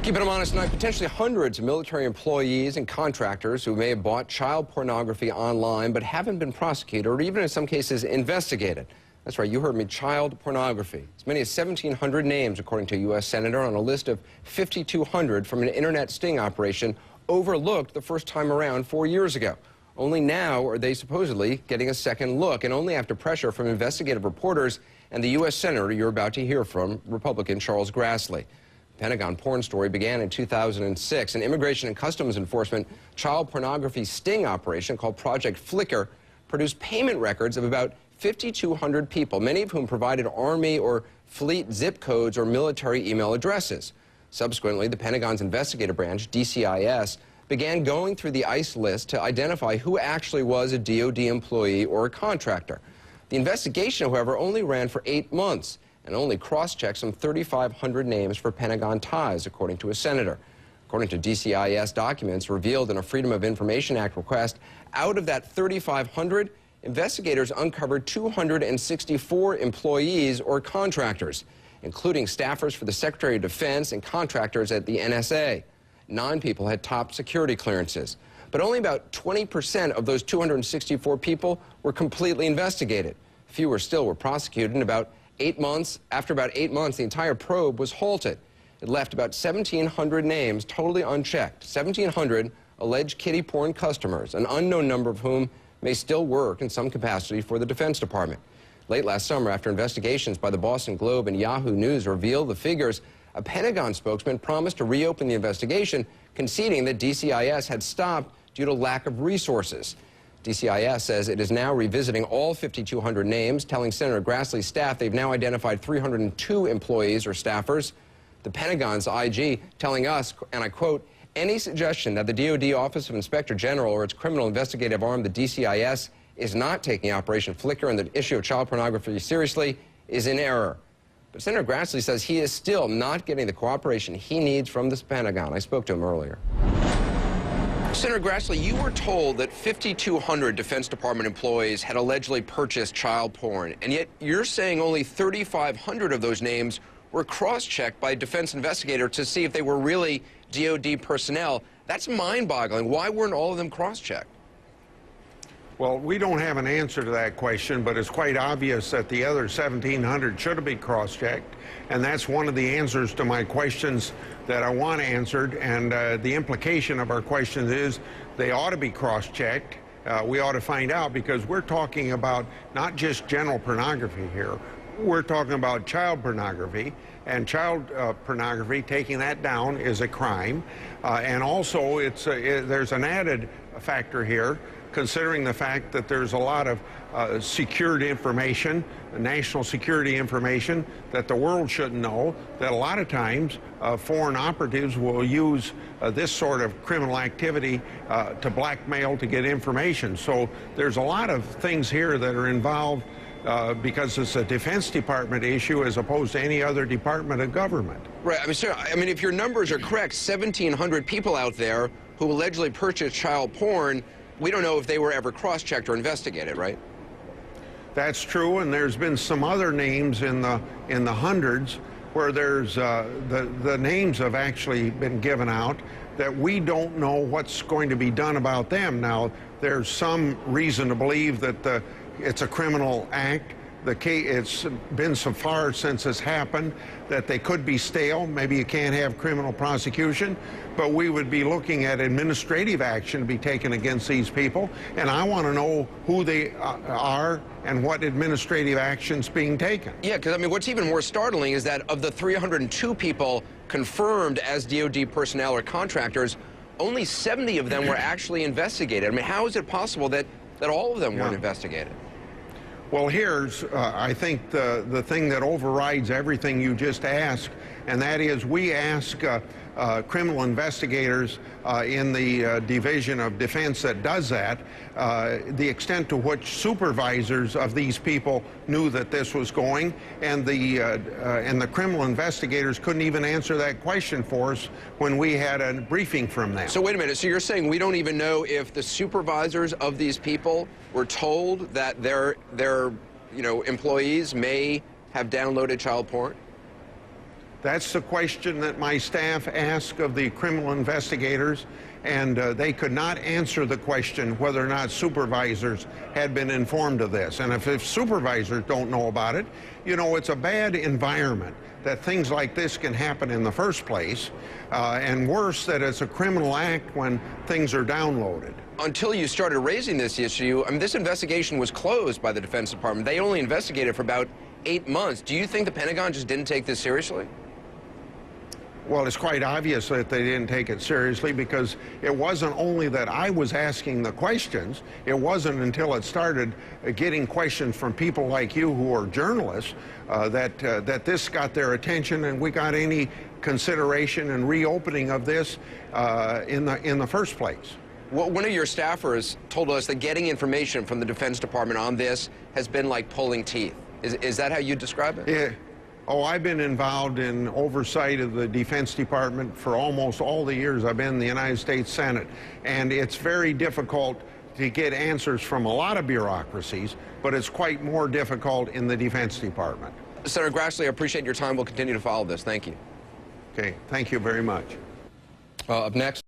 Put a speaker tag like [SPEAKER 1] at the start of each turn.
[SPEAKER 1] Keeping them honest tonight, potentially hundreds of military employees and contractors who may have bought child pornography online but haven't been prosecuted or even in some cases investigated. That's right, you heard me, child pornography. As many as 1,700 names, according to a U.S. Senator, on a list of 5,200 from an internet sting operation overlooked the first time around 4 years ago. Only now are they supposedly getting a second look, and only after pressure from investigative reporters and the U.S. Senator you're about to hear from, Republican Charles Grassley. The Pentagon porn story began in 2006. An Immigration and Customs Enforcement child pornography sting operation called Project Flicker produced payment records of about 5,200 people, many of whom provided Army or Fleet zip codes or military email addresses. Subsequently, the Pentagon's investigative branch, DCIS, began going through the ICE list to identify who actually was a DoD employee or a contractor. The investigation, however, only ran for 8 months and only cross-checked some 3,500 names for Pentagon ties, according to a senator. According to DCIS documents revealed in a Freedom of Information Act request, out of that 3,500, investigators uncovered 264 employees or contractors, including staffers for the Secretary of Defense and contractors at the NSA. 9 people had top security clearances, but only about 20% of those 264 people were completely investigated. Fewer still were prosecuted, and after about 8 months, the entire probe was halted. It left about 1,700 names totally unchecked, 1,700 alleged kiddie porn customers, an unknown number of whom may still work in some capacity for the Defense Department. Late last summer, after investigations by the Boston Globe and Yahoo News revealed the figures, a Pentagon spokesman promised to reopen the investigation, conceding that DCIS had stopped due to lack of resources. DCIS says it is now revisiting all 5,200 names, telling Senator Grassley's staff they've now identified 302 employees or staffers. The Pentagon's IG telling us, and I quote, "Any suggestion that the DoD Office of Inspector General or its criminal investigative arm, the DCIS, is not taking Operation Flicker and the issue of child pornography seriously is in error." But Senator Grassley says he is still not getting the cooperation he needs from this Pentagon. I spoke to him earlier. Senator Grassley, you were told that 5,200 Defense Department employees had allegedly purchased child porn, and yet you're saying only 3,500 of those names were cross-checked by a defense investigator to see if they were really DoD personnel. That's mind-boggling. Why weren't all of them cross-checked?
[SPEAKER 2] Well, we don't have an answer to that question, but it's quite obvious that the other 1,700 should have been cross-checked, and that's one of the answers to my questions that I want answered, and the implication of our questions is they ought to be cross-checked. We ought to find out, because we're talking about not just general pornography here. We're talking about child pornography, and child pornography, taking that down is a crime. And also, there's an added factor here, considering the fact that there's a lot of secured information, national security information, that the world shouldn't know, that a lot of times foreign operatives will use this sort of criminal activity to blackmail to get information. So there's a lot of things here that are involved because it's a Defense Department issue as opposed to any other department of government.
[SPEAKER 1] Right. I mean, sir, if your numbers are correct, 1,700 people out there who allegedly purchased child porn, we don't know if they were ever cross-checked or investigated, right?
[SPEAKER 2] That's true, and there's been some other names in the hundreds where there's the names have actually been given out that we don't know what's going to be done about them. Now, there's some reason to believe that it's a criminal act. It's been so far since it's happened that they could be stale. Maybe you can't have criminal prosecution, but we would be looking at administrative action to be taken against these people. And I want to know who they are and what administrative action's being taken.
[SPEAKER 1] Yeah, because what's even more startling is that of the 302 people confirmed as DoD personnel or contractors, only 70 of them were actually investigated. How is it possible that all of them weren't investigated?
[SPEAKER 2] Well, here's, I think, the thing that overrides everything you just asked, and that is we ask criminal investigators in the Division of Defense that does that, the extent to which supervisors of these people knew that this was going, and the criminal investigators couldn't even answer that question for us when we had a briefing from them.
[SPEAKER 1] So wait a minute, so you're saying we don't even know if the supervisors of these people were told that their employees may have downloaded child porn?
[SPEAKER 2] That's the question that my staff asked of the criminal investigators, and they could not answer the question whether or not supervisors had been informed of this. And if supervisors don't know about it, you know, it's a bad environment that things like this can happen in the first place, and worse, that it's a criminal act when things are downloaded.
[SPEAKER 1] Until you started raising this issue, I mean, this investigation was closed by the Defense Department. They only investigated for about 8 months. Do you think the Pentagon just didn't take this seriously?
[SPEAKER 2] Well, it's quite obvious that they didn't take it seriously, because it wasn't only that I was asking the questions. It wasn't until it started getting questions from people like you who are journalists that this got their attention, and we got any consideration and reopening of this in the first place.
[SPEAKER 1] Well, one of your staffers told us that getting information from the Defense Department on this has been like pulling teeth. Is that how you describe it?
[SPEAKER 2] Yeah. Oh, I've been involved in oversight of the Defense Department for almost all the years I've been in the United States Senate, and it's very difficult to get answers from a lot of bureaucracies, but it's quite more difficult in the Defense Department.
[SPEAKER 1] Senator Grassley, I appreciate your time. We'll continue to follow this. Thank you.
[SPEAKER 2] Okay, thank you very much.
[SPEAKER 1] Up next.